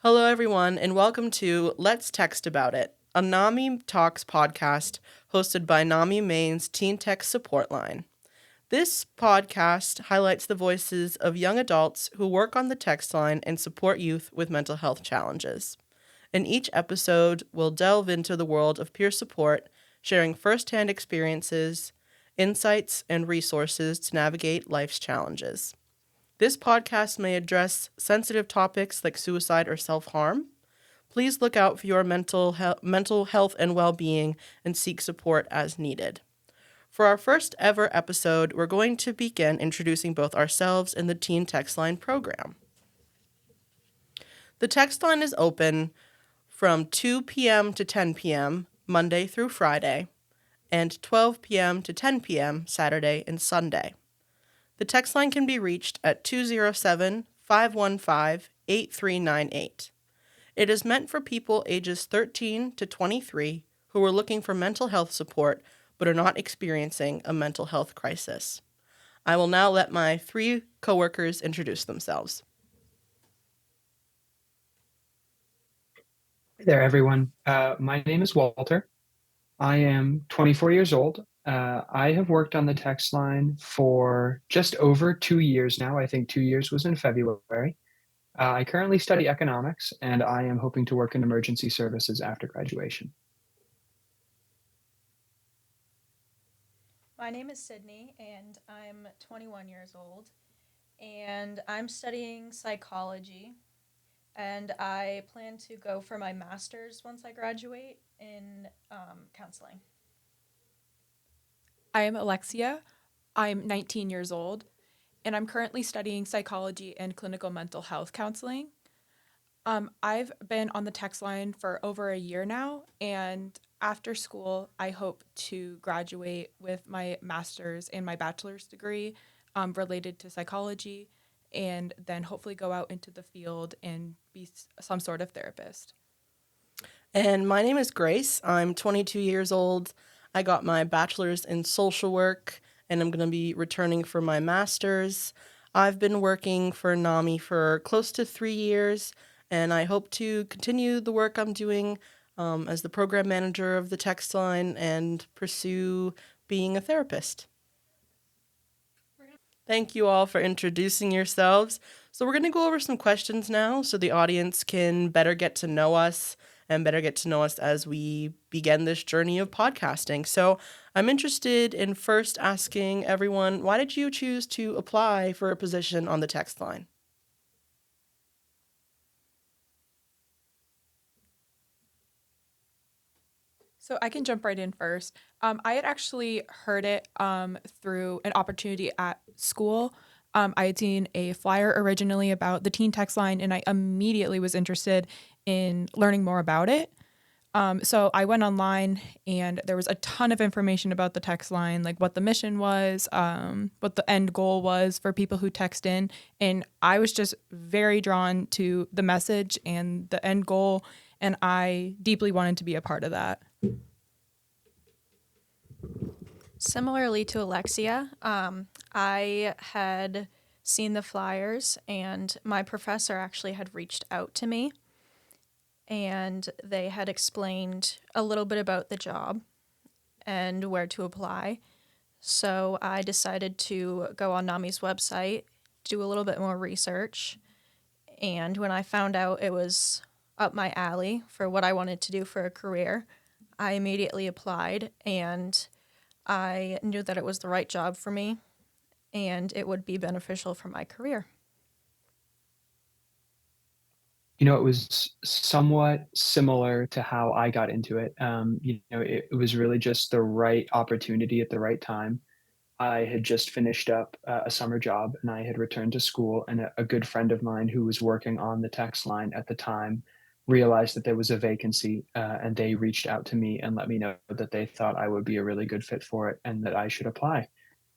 Hello, everyone, and welcome to Let's Text About It, a NAMI Talks podcast hosted by NAMI Maine's Teen Tech Support Line. This podcast highlights the voices of young adults who work on the text line and support youth with mental health challenges. In each episode, we'll delve into the world of peer support, sharing firsthand experiences, insights, and resources to navigate life's challenges. This podcast may address sensitive topics like suicide or self-harm. Please look out for your mental health and well-being and seek support as needed. For our first ever episode, we're going to begin introducing both ourselves and the Teen Text Line program. The text line is open from 2 p.m. to 10 p.m. Monday through Friday, and 12 p.m. to 10 p.m. Saturday and Sunday. The text line can be reached at 207-515-8398. It is meant for people ages 13 to 23 who are looking for mental health support but are not experiencing a mental health crisis. I will now let my three coworkers introduce themselves. Hey there, everyone. My name is Walter. I am 24 years old. I have worked on the text line for just over 2 years now. I think 2 years was in February. I currently study economics, and I am hoping to work in emergency services after graduation. My name is Sydney, and I'm 21 years old, and I'm studying psychology, and I plan to go for my master's once I graduate in counseling. I am Alexia. I'm 19 years old, and I'm currently studying psychology and clinical mental health counseling. I've been on the text line for over a year now, and after school, I hope to graduate with my master's and my bachelor's degree related to psychology, and then hopefully go out into the field and be some sort of therapist. And my name is Grace. I'm 22 years old. I got my bachelor's in social work, and I'm going to be returning for my master's. I've been working for NAMI for close to 3 years, and I hope to continue the work I'm doing as the program manager of the text line and pursue being a therapist. Thank you all for introducing yourselves. So we're going to go over some questions now so the audience can better get to know us and better get to know us as we begin this journey of podcasting. So I'm interested in first asking everyone, why did you choose to apply for a position on the text line? So I can jump right in first. I had actually heard it through an opportunity at school. I had seen a flyer originally about the teen text line, and I immediately was interested in learning more about it. So I went online, and there was a ton of information about the text line, like what the mission was, what the end goal was for people who text in. And I was just very drawn to the message and the end goal, and I deeply wanted to be a part of that. Similarly to Alexia, I had seen the flyers, and my professor actually had reached out to me, and they had explained a little bit about the job and where to apply. So I decided to go on NAMI's website, do a little bit more research, and when I found out it was up my alley for what I wanted to do for a career, I immediately applied, and I knew that it was the right job for me and it would be beneficial for my career. It was somewhat similar to how I got into it. It was really just the right opportunity at the right time. I had just finished up a summer job, and I had returned to school, and a good friend of mine who was working on the text line at the time realized that there was a vacancy, and they reached out to me and let me know that they thought I would be a really good fit for it and that I should apply.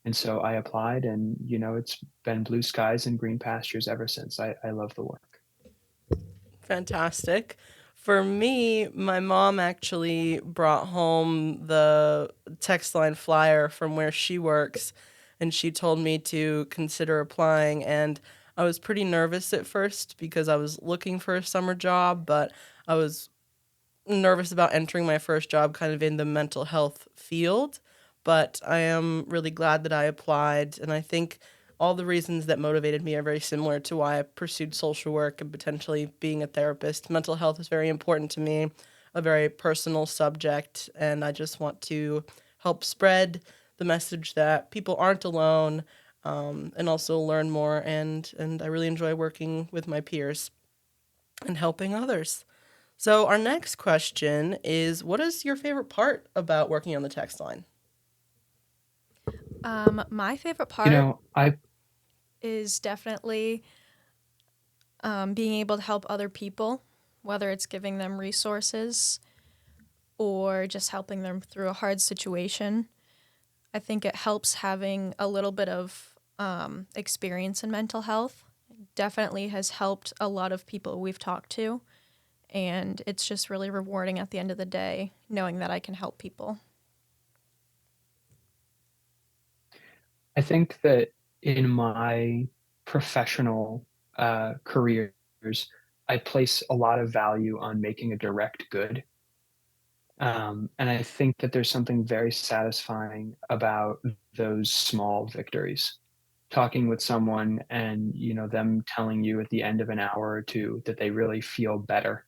And so I applied, and it's been blue skies and green pastures ever since. I love the work. Fantastic. For me, my mom actually brought home the text line flyer from where she works, and she told me to consider applying. And I was pretty nervous at first because I was looking for a summer job, but I was nervous about entering my first job kind of in the mental health field. But I am really glad that I applied, and I think all the reasons that motivated me are very similar to why I pursued social work and potentially being a therapist. Mental health is very important to me, a very personal subject, and I just want to help spread the message that people aren't alone, and also learn more. And I really enjoy working with my peers and helping others. So our next question is, what is your favorite part about working on the text line? My favorite You part know, I is definitely being able to help other people, whether it's giving them resources or just helping them through a hard situation. I think it helps having a little bit of experience in mental health. Definitely has helped a lot of people we've talked to, and it's just really rewarding at the end of the day knowing that I can help people. I think that in my professional careers, I place a lot of value on making a direct good. And I think that there's something very satisfying about those small victories. Talking with someone and, them telling you at the end of an hour or two that they really feel better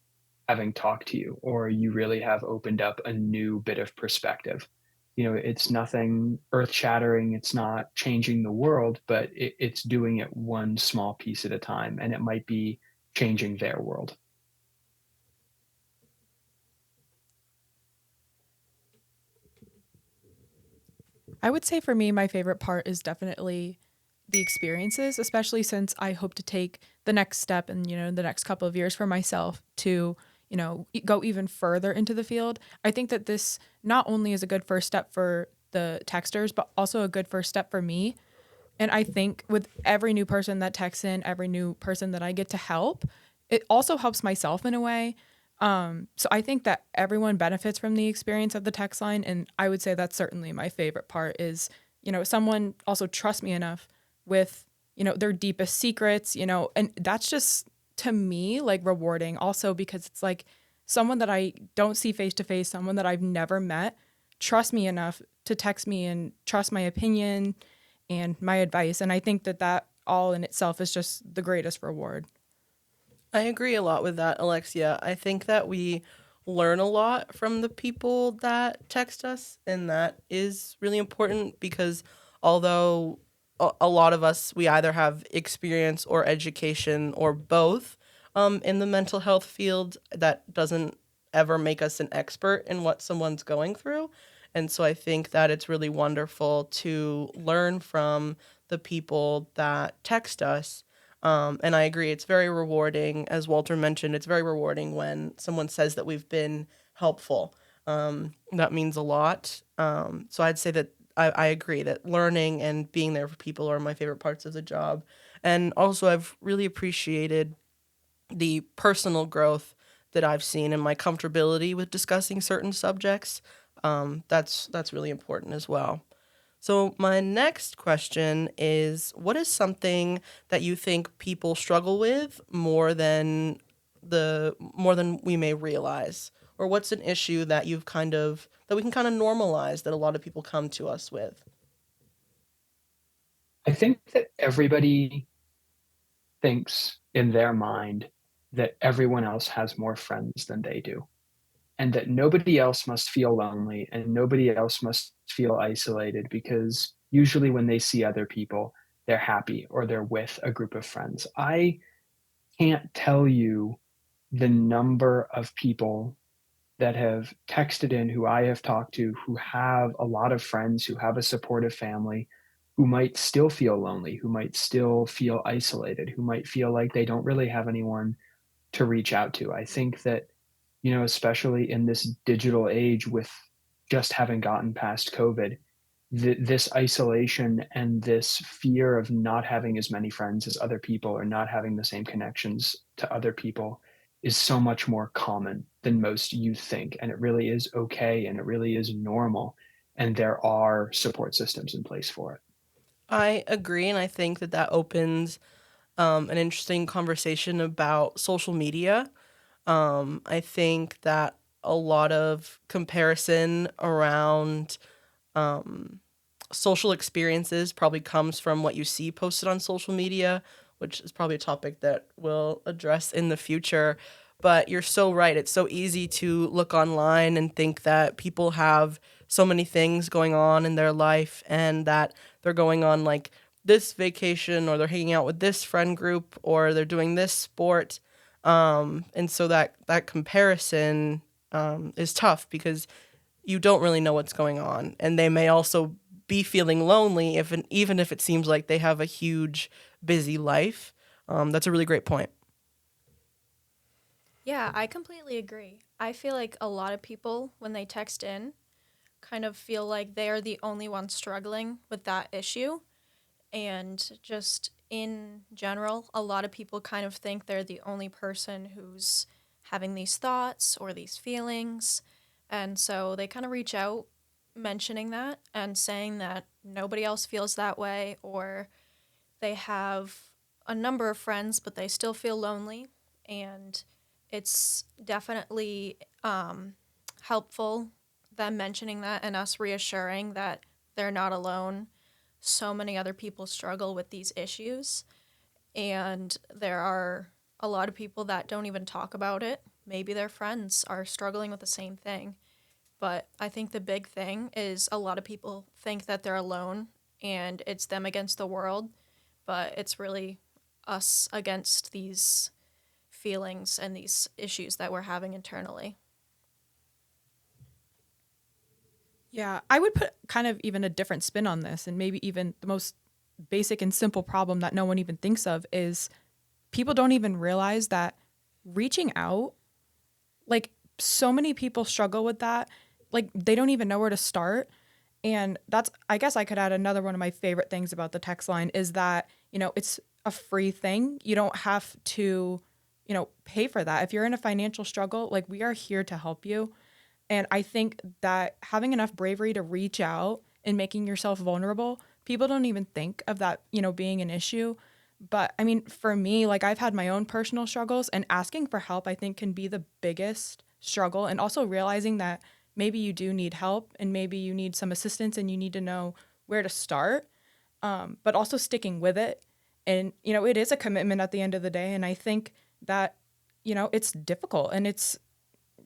having talked to you, or you really have opened up a new bit of perspective. It's nothing earth-shattering, it's not changing the world, but it's doing it one small piece at a time, and it might be changing their world. I would say for me, my favorite part is definitely the experiences, especially since I hope to take the next step in, the next couple of years for myself to, go even further into the field. I think that this not only is a good first step for the texters, but also a good first step for me. And I think with every new person that texts in, every new person that I get to help, it also helps myself in a way. So I think that everyone benefits from the experience of the text line. And I would say that's certainly my favorite part is, someone also trusts me enough with, their deepest secrets, and that's just to me like rewarding also because it's like someone that I don't see face to face, someone that I've never met, trust me enough to text me and trust my opinion and my advice. And I think that that all in itself is just the greatest reward. I agree a lot with that, Alexia. I think that we learn a lot from the people that text us, and that is really important because although a lot of us, we either have experience or education or both in the mental health field, that doesn't ever make us an expert in what someone's going through. And so I think that it's really wonderful to learn from the people that text us, and I agree, it's very rewarding. As Walter mentioned, it's very rewarding when someone says that we've been helpful. That means a lot. So I'd say that I agree that learning and being there for people are my favorite parts of the job. And also, I've really appreciated the personal growth that I've seen and my comfortability with discussing certain subjects. That's really important as well. So my next question is, what is something that you think people struggle with more than we may realize? Or what's an issue that that we can kind of normalize that a lot of people come to us with? I think that everybody thinks in their mind that everyone else has more friends than they do, and that nobody else must feel lonely and nobody else must feel isolated because usually when they see other people, they're happy or they're with a group of friends. I can't tell you the number of people that have texted in who I have talked to who have a lot of friends, who have a supportive family, who might still feel lonely, who might still feel isolated, who might feel like they don't really have anyone to reach out to. I think that, especially in this digital age with just having gotten past COVID, this isolation and this fear of not having as many friends as other people or not having the same connections to other people is so much more common than most you think. And it really is okay and it really is normal. And there are support systems in place for it. I agree, and I think that that opens an interesting conversation about social media. I think that a lot of comparison around um, social experiences probably comes from what you see posted on social media, which is probably a topic that we'll address in the future. But you're so right. It's so easy to look online and think that people have so many things going on in their life and that they're going on like this vacation or they're hanging out with this friend group or they're doing this sport. And so that comparison is tough because you don't really know what's going on. And they may also be feeling lonely even if it seems like they have a huge, busy life. That's a really great point. Yeah, I completely agree. I feel like a lot of people, when they text in, kind of feel like they are the only one struggling with that issue. And just in general, a lot of people kind of think they're the only person who's having these thoughts or these feelings. And so they kind of reach out mentioning that and saying that nobody else feels that way, or they have a number of friends, but they still feel lonely. And it's definitely helpful them mentioning that and us reassuring that they're not alone. So many other people struggle with these issues, and there are a lot of people that don't even talk about it. Maybe their friends are struggling with the same thing. But I think the big thing is a lot of people think that they're alone and it's them against the world, but it's really us against these feelings and these issues that we're having internally. Yeah, I would put kind of even a different spin on this, and maybe even the most basic and simple problem that no one even thinks of is people don't even realize that reaching out, like so many people struggle with that. Like they don't even know where to start. And that's, I guess I could add another one of my favorite things about the text line is that, it's a free thing. You don't have to, pay for that. If you're in a financial struggle, like we are here to help you. And I think that having enough bravery to reach out and making yourself vulnerable, people don't even think of that, being an issue. But I mean, for me, like I've had my own personal struggles, and asking for help, I think, can be the biggest struggle. And also realizing that maybe you do need help and maybe you need some assistance and you need to know where to start, but also sticking with it. And, it is a commitment at the end of the day. And I think that, it's difficult and it's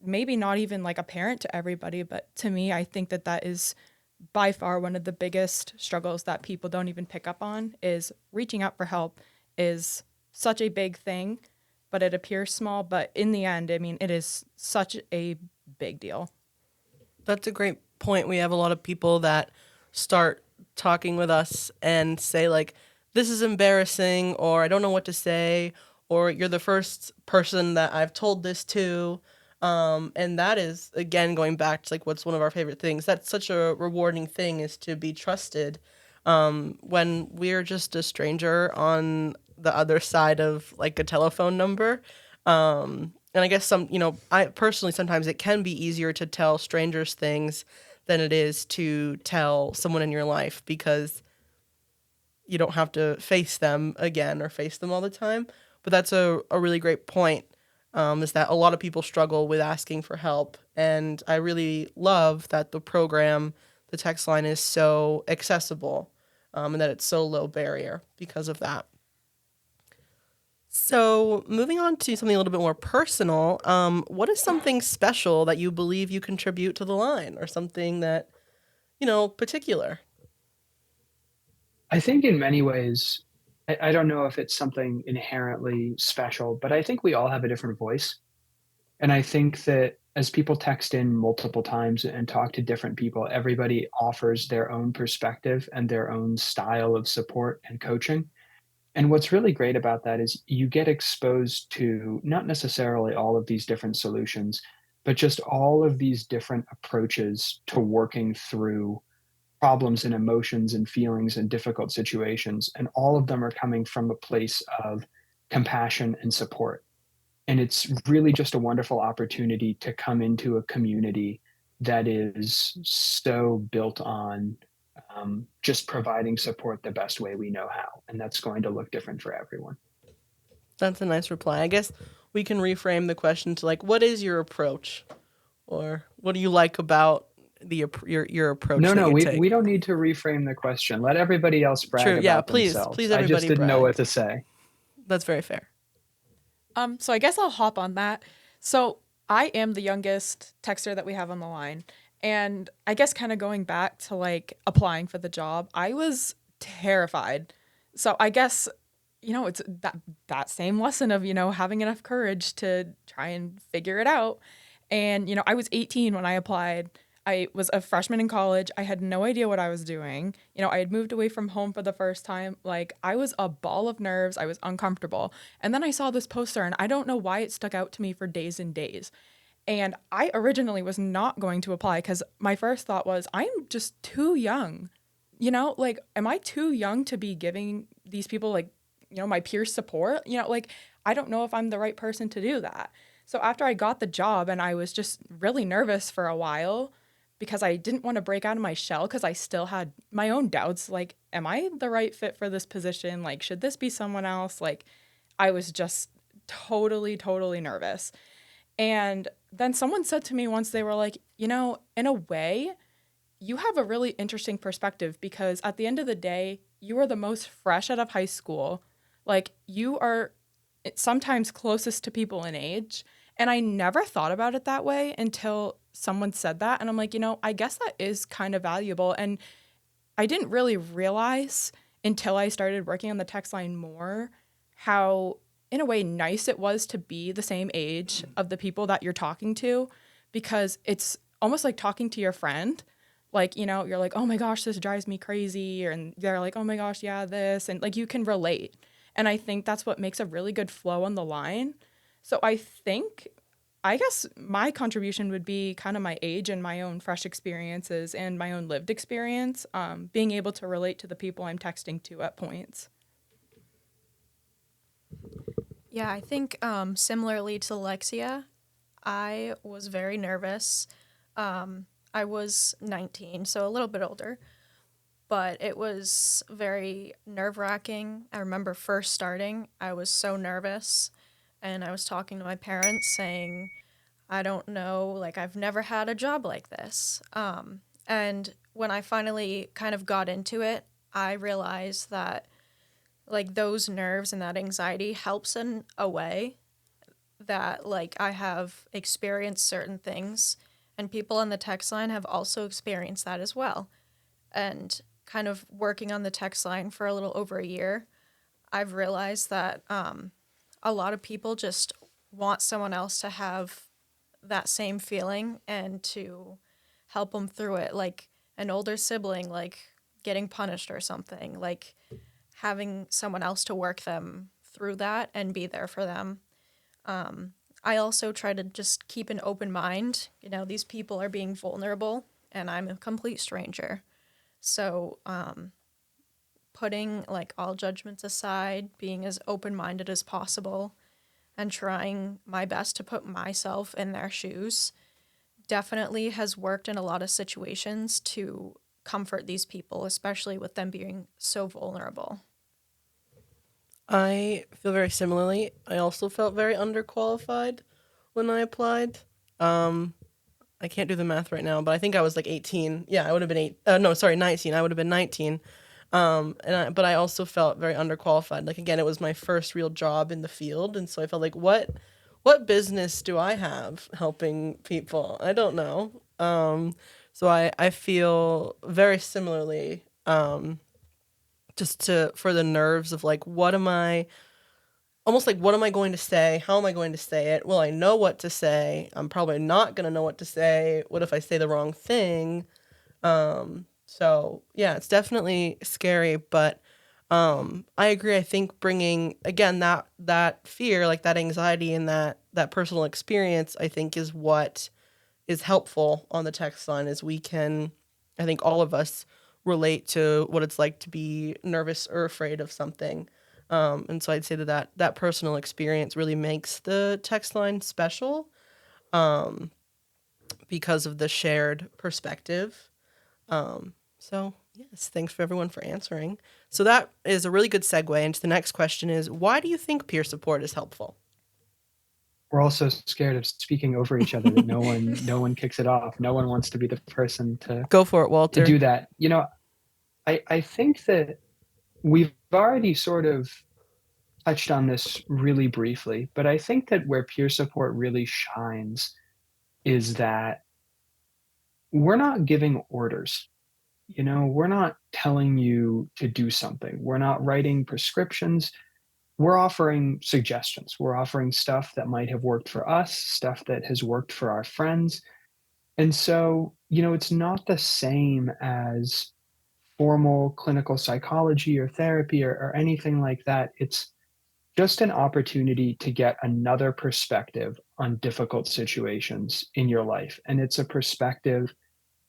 maybe not even like apparent to everybody, but to me, I think that that is by far one of the biggest struggles that people don't even pick up on is reaching out for help is such a big thing, but it appears small. But in the end, I mean, it is such a big deal. That's a great point. We have a lot of people that start talking with us and say like, this is embarrassing, or I don't know what to say, or you're the first person that I've told this to. And that is, again, going back to like what's one of our favorite things. That's such a rewarding thing, is to be trusted when we're just a stranger on the other side of like a telephone number. And I guess I personally, sometimes it can be easier to tell strangers things than it is to tell someone in your life, because you don't have to face them again or face them all the time. But that's a really great point, is that a lot of people struggle with asking for help. And I really love that the text line is so accessible, and that it's so low barrier because of that. So, moving on to something a little bit more personal, what is something special that you believe you contribute to the line, or something that, particular? I think in many ways, I don't know if it's something inherently special, but I think we all have a different voice. And I think that as people text in multiple times and talk to different people, everybody offers their own perspective and their own style of support and coaching. And what's really great about that is you get exposed to not necessarily all of these different solutions, but just all of these different approaches to working through problems and emotions and feelings and difficult situations. And all of them are coming from a place of compassion and support. And it's really just a wonderful opportunity to come into a community that is so built on just providing support the best way we know how. And that's going to look different for everyone. That's a nice reply. I guess we can reframe the question to like, what is your approach, or what do you like about your approach No, that no, you we take? don't need to reframe the question. Let everybody else brag True. Yeah. about Please, themselves. please, I just everybody didn't know what brag. to say. That's very fair. So I guess I'll hop on that. So I am the youngest texter that we have on the line. And I guess kind of going back to like applying for the job, I was terrified. So I guess, it's that same lesson of, having enough courage to try and figure it out. And, I was 18 when I applied. I was a freshman in college. I had no idea what I was doing. I had moved away from home for the first time. Like, I was a ball of nerves. I was uncomfortable. And then I saw this poster, and I don't know why it stuck out to me for days and days. And I originally was not going to apply because my first thought was, I'm just too young. Like, am I too young to be giving these people, like, my peers support? Like, I don't know if I'm the right person to do that. So after I got the job and I was just really nervous for a while because I didn't want to break out of my shell because I still had my own doubts. Like, am I the right fit for this position? Like, should this be someone else? Like, I was just totally, totally nervous. And then someone said to me once, they were like, in a way, you have a really interesting perspective because at the end of the day, you are the most fresh out of high school. Like, you are sometimes closest to people in age. And I never thought about it that way until someone said that. And I'm like, I guess that is kind of valuable. And I didn't really realize until I started working on the text line more how, in a way, nice it was to be the same age of the people that you're talking to, because it's almost like talking to your friend. Like, you're like, oh my gosh, this drives me crazy. And they're like, oh my gosh, yeah, this. And like, you can relate. And I think that's what makes a really good flow on the line. So I guess my contribution would be kind of my age and my own fresh experiences and my own lived experience, being able to relate to the people I'm texting to at points. Yeah, I think similarly to Lexia, I was very nervous. I was 19, so a little bit older, but it was very nerve-wracking. I remember first starting, I was so nervous, and I was talking to my parents saying, I don't know, like, I've never had a job like this. And when I finally kind of got into it, I realized that, like, those nerves and that anxiety helps in a way that, like, I have experienced certain things, and people on the text line have also experienced that as well. And kind of working on the text line for a little over a year, I've realized that a lot of people just want someone else to have that same feeling and to help them through it, like an older sibling, like getting punished or something, like having someone else to work them through that and be there for them. I also try to just keep an open mind. These people are being vulnerable, and I'm a complete stranger. So, putting like all judgments aside, being as open-minded as possible, and trying my best to put myself in their shoes definitely has worked in a lot of situations to comfort these people, especially with them being so vulnerable. I feel very similarly. I also felt very underqualified when I applied. Um, I can't do the math right now, but I think I was like 18. Yeah, I would have been 19. I would have been 19. But I also felt very underqualified. Like, again, it was my first real job in the field, and so I felt like, what business do I have helping people? I don't know. So I feel very similarly. For the nerves of like, what am I going to say? How am I going to say it? Will I know what to say? I'm probably not going to know what to say. What if I say the wrong thing? So yeah, it's definitely scary, but I agree. I think bringing again that fear, like that anxiety and that personal experience, I think is what is helpful on the text line. Is we can, I think all of us relate to what it's like to be nervous or afraid of something. And so I'd say that personal experience really makes the text line special, because of the shared perspective. So Yes, thanks for everyone for answering. So that is a really good segue into the next question is, why do you think peer support is helpful? We're all so scared of speaking over each other that no one kicks it off. No one wants to be the person Go for it, to Walter. do that. I think that we've already sort of touched on this really briefly, but I think that where peer support really shines is that we're not giving orders. We're not telling you to do something. We're not writing prescriptions. We're offering suggestions. We're offering stuff that might have worked for us, stuff that has worked for our friends. And so, it's not the same as formal clinical psychology or therapy or anything like that. It's just an opportunity to get another perspective on difficult situations in your life. And it's a perspective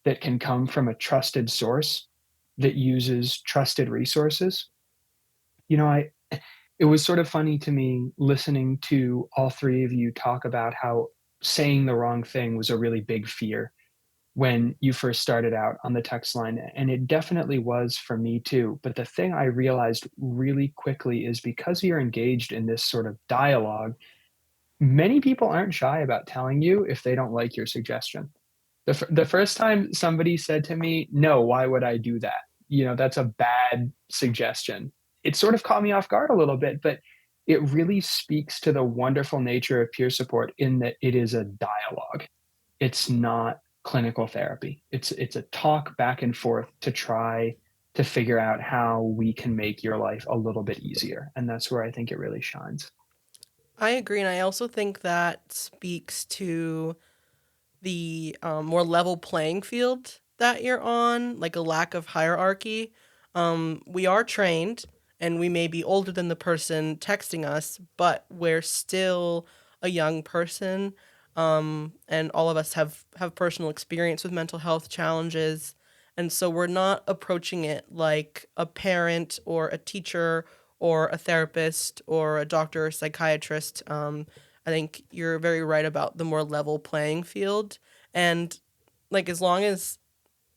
that can come from a trusted source that uses trusted resources. You know, I It was sort of funny to me listening to all three of you talk about how saying the wrong thing was a really big fear when you first started out on the text line. And it definitely was for me too. But the thing I realized really quickly is because you're engaged in this sort of dialogue, many people aren't shy about telling you if they don't like your suggestion. The first time somebody said to me, "No, why would I do that? That's a bad suggestion." It sort of caught me off guard a little bit, but it really speaks to the wonderful nature of peer support in that it is a dialogue. It's not clinical therapy. It's a talk back and forth to try to figure out how we can make your life a little bit easier, and that's where I think it really shines. I agree, and I also think that speaks to the more level playing field that you're on, like a lack of hierarchy. We are trained and we may be older than the person texting us, but we're still a young person. And all of us have personal experience with mental health challenges. And so we're not approaching it like a parent or a teacher or a therapist or a doctor or psychiatrist. I think you're very right about the more level playing field. And like as long as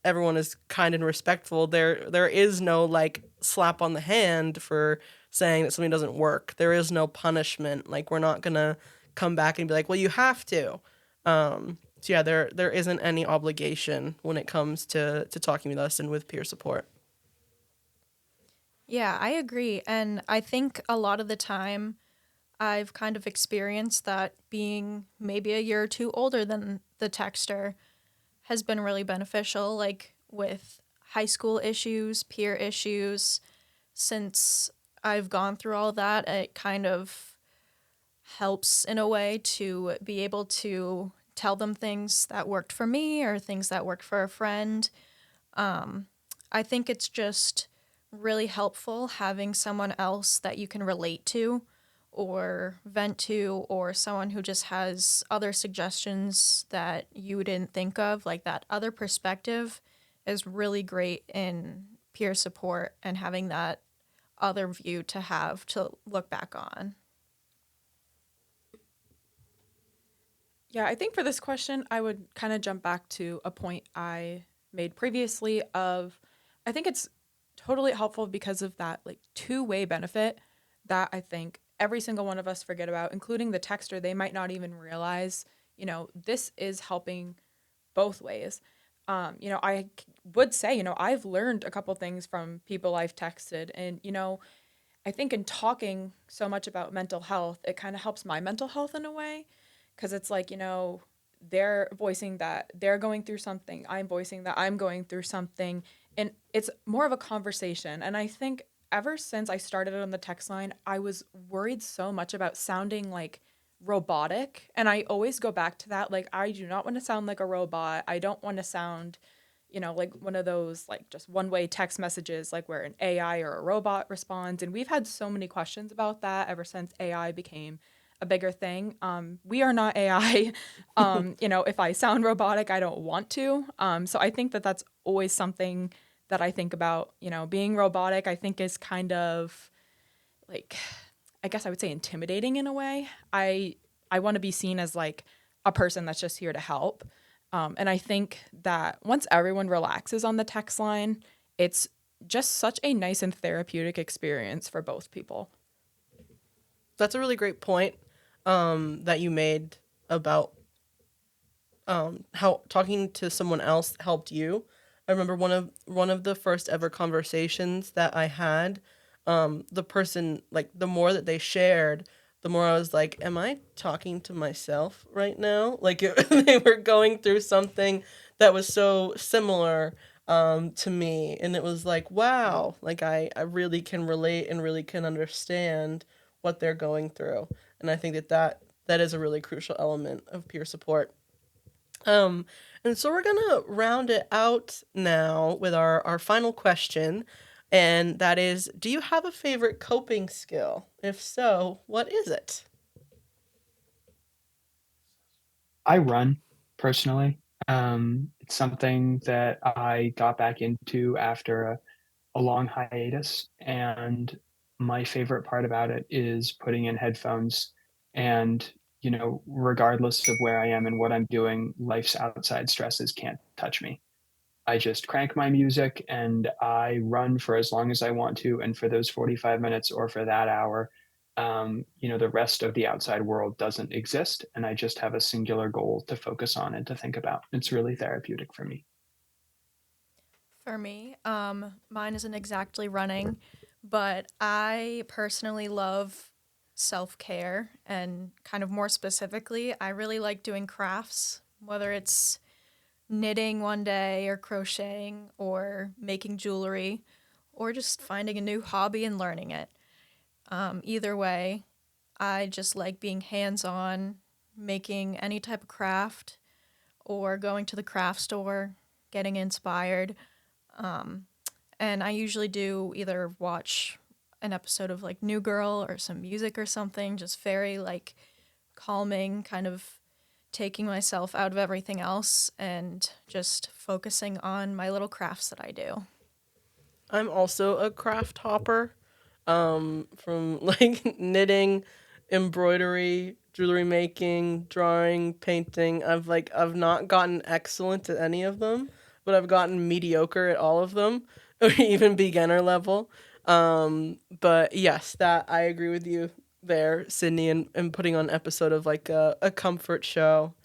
everyone is kind and respectful, there is no like slap on the hand for saying that something doesn't work. There is no punishment. Like we're not gonna come back and be like, well, you have to. So yeah, there isn't any obligation when it comes to talking with us and with peer support. Yeah, I agree. And I think a lot of the time I've kind of experienced that being maybe a year or two older than the texter has been really beneficial, like with high school issues, peer issues. Since I've gone through all that, it kind of helps in a way to be able to tell them things that worked for me or things that worked for a friend. I think it's just really helpful having someone else that you can relate to or vent to, or someone who just has other suggestions that you didn't think of. Like that other perspective is really great in peer support and having that other view to have to look back on. Yeah, I think for this question, I would kind of jump back to a point I made previously of I think it's totally helpful because of that like two-way benefit that I think every single one of us forget about, including the texter. They might not even realize, this is helping both ways. Would say, I've learned a couple things from people I've texted. And, I think in talking so much about mental health, it kind of helps my mental health in a way because it's like, they're voicing that they're going through something. I'm voicing that I'm going through something. And it's more of a conversation. And I think ever since I started on the text line, I was worried so much about sounding like robotic. And I always go back to that. Like, I do not want to sound like a robot. I don't want to sound, like one of those, like, just one way text messages, like where an AI or a robot responds. And we've had so many questions about that ever since AI became a bigger thing. We are not AI. If I sound robotic, I don't want to. So I think that that's always something that I think about, being robotic, I think is kind of like, I guess I would say intimidating in a way. I want to be seen as like a person that's just here to help. And I think that once everyone relaxes on the text line it's just such a nice and therapeutic experience for both people. That's a really great point that you made about how talking to someone else helped you. I remember one of the first ever conversations that I had. The person, like, the more that they shared, the more I was like, "Am I talking to myself right now?" Like they were going through something that was so similar to me, and it was like, "Wow!" Like I really can relate and really can understand what they're going through, and I think that is a really crucial element of peer support. Um, and so we're gonna round it out now with our final question, and that is, do you have a favorite coping skill? If so, what is it? I run personally. It's something that I got back into after a long hiatus, and my favorite part about it is putting in headphones and, regardless of where I am and what I'm doing, life's outside stresses can't touch me. I just crank my music and I run for as long as I want to. And for those 45 minutes or for that hour, the rest of the outside world doesn't exist. And I just have a singular goal to focus on and to think about. It's really therapeutic for me. For me, mine isn't exactly running, but I personally love self-care, and kind of more specifically, I really like doing crafts, whether it's knitting one day or crocheting or making jewelry or just finding a new hobby and learning it. Either way, I just like being hands-on, making any type of craft or going to the craft store, getting inspired. Um, and I usually do either watch an episode of like New Girl or some music or something, just very like calming, kind of taking myself out of everything else and just focusing on my little crafts that I do. I'm also a craft hopper. From like knitting, embroidery, jewelry making, drawing, painting. I've not gotten excellent at any of them, but I've gotten mediocre at all of them, or even beginner level. But yes, that I agree with you there, Sydney, and putting on an episode of like a comfort show.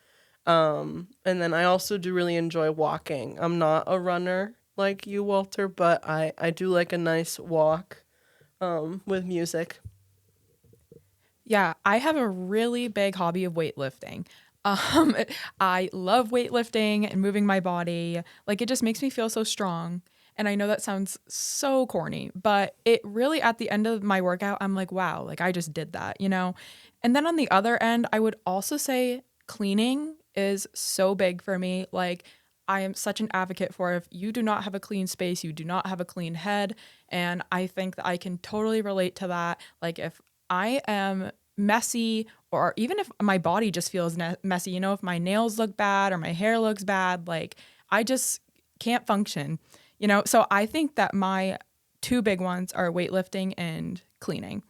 And then I also do really enjoy walking. I'm not a runner like you, Walter, but I do like a nice walk with music. Yeah, I have a really big hobby of weightlifting. Um, I love weightlifting and moving my body. Like, it just makes me feel so strong. And I know that sounds so corny, but it really, at the end of my workout, I'm like, wow, like I just did that, you know? And then on the other end, I would also say cleaning is so big for me. Like, I am such an advocate for if you do not have a clean space, you do not have a clean head. And I think that I can totally relate to that. Like, if I am messy, or even if my body just feels messy, you know, if my nails look bad or my hair looks bad, like I just can't function, you know? So I think that my two big ones are weightlifting and cleaning.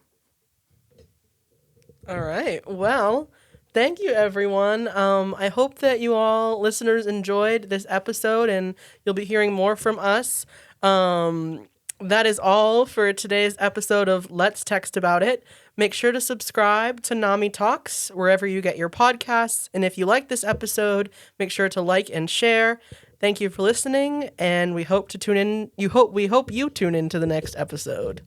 All right. Well, thank you, everyone. I hope that you all listeners enjoyed this episode, and you'll be hearing more from us. That is all for today's episode of Let's Text About It. Make sure to subscribe to NAMI Talks wherever you get your podcasts. And if you like this episode, make sure to like and share. Thank you for listening, and we hope to tune in. We hope you tune in to the next episode.